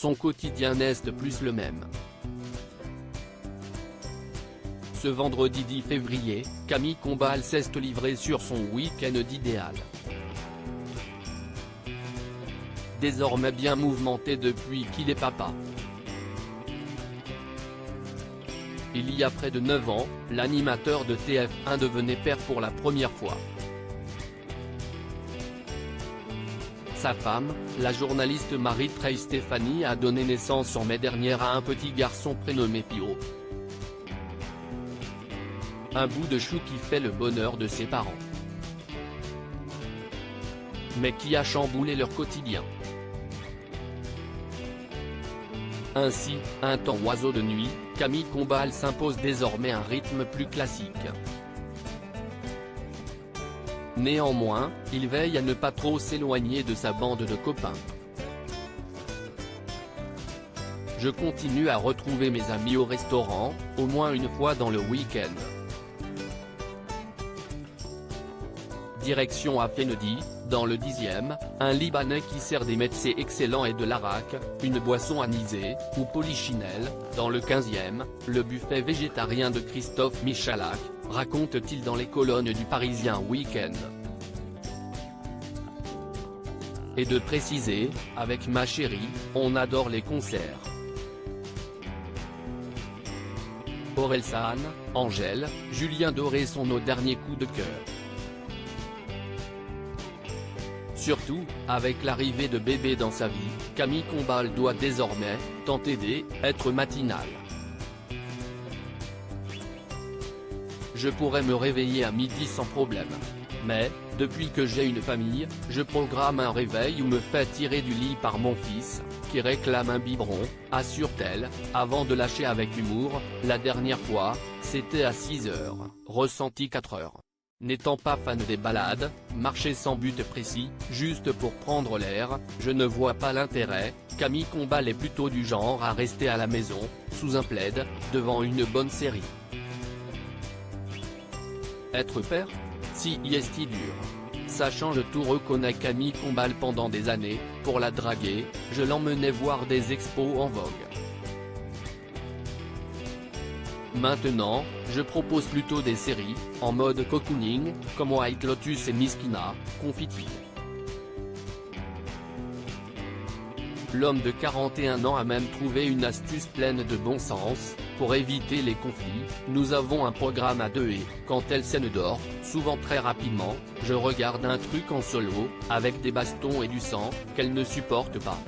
son quotidien n'est plus le même. Ce vendredi 10 février, Camille Combal s'est livrée sur son week-end idéal. Désormais bien mouvementé depuis qu'il est papa. Il y a près de 9 ans, l'animateur de TF1 devenait père pour la première fois. Sa femme, la journaliste Marie-Trey Stéphanie, a donné naissance en mai dernier à un petit garçon prénommé Pio. Un bout de chou qui fait le bonheur de ses parents, mais qui a chamboulé leur quotidien. Ainsi, un temps oiseau de nuit, Camille Combal s'impose désormais un rythme plus classique. Néanmoins, il veille à ne pas trop s'éloigner de sa bande de copains. Je continue à retrouver mes amis au restaurant, au moins une fois dans le week-end. Direction Afenedi, dans le 10e, un Libanais qui sert des métiers excellents et de l'arak, une boisson anisée, ou polichinelle, dans le 15e, le buffet végétarien de Christophe Michalak, raconte-t-il dans les colonnes du Parisien Week-end. Et de préciser, avec ma chérie, on adore les concerts. Orelsan, Angèle, Julien Doré sont nos derniers coups de cœur. Surtout, avec l'arrivée de bébé dans sa vie, Camille Combal doit désormais, tenter d'être matinale. Je pourrais me réveiller à midi sans problème. Mais, depuis que j'ai une famille, je programme un réveil ou me fais tirer du lit par mon fils, qui réclame un biberon, assure-t-elle, avant de lâcher avec humour, la dernière fois, c'était à 6 h, ressenti 4 h. N'étant pas fan des balades, marcher sans but précis, juste pour prendre l'air, je ne vois pas l'intérêt. Camille Combal est plutôt du genre à rester à la maison, sous un plaid, devant une bonne série. Être père ? Si est dur. Ça change tout, reconnaît Camille Combal. Pendant des années, pour la draguer, je l'emmenais voir des expos en vogue. Maintenant, je propose plutôt des séries, en mode cocooning, comme White Lotus et Miskina, confie-t-il. L'homme de 41 ans a même trouvé une astuce pleine de bon sens, pour éviter les conflits. Nous avons un programme à deux et, quand elle scène dort, souvent très rapidement, je regarde un truc en solo, avec des bastons et du sang, qu'elle ne supporte pas.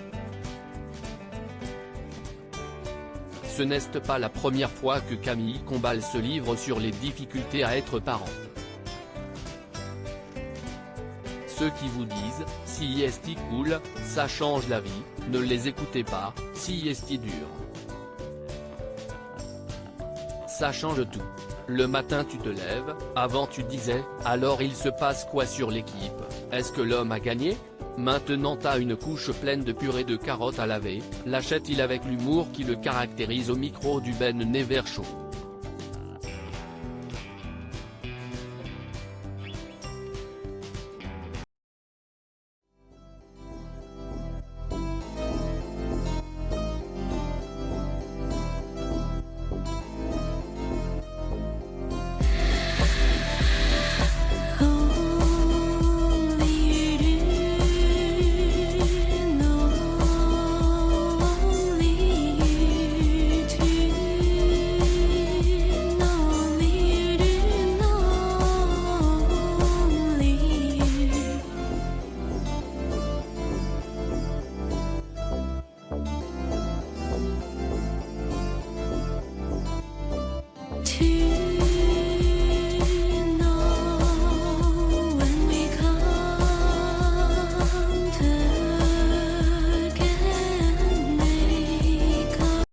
Ce n'est pas la première fois que Camille Combal se livre sur les difficultés à être parent. Ceux qui vous disent « si est cool, ça change la vie », ne les écoutez pas, si est dur. Ça change tout. Le matin tu te lèves, avant tu disais « alors il se passe quoi sur l'équipe, est-ce que l'homme a gagné ?» Maintenant t'as une couche pleine de purée de carottes à laver, lâchait-il avec l'humour qui le caractérise au micro du Ben Never Show.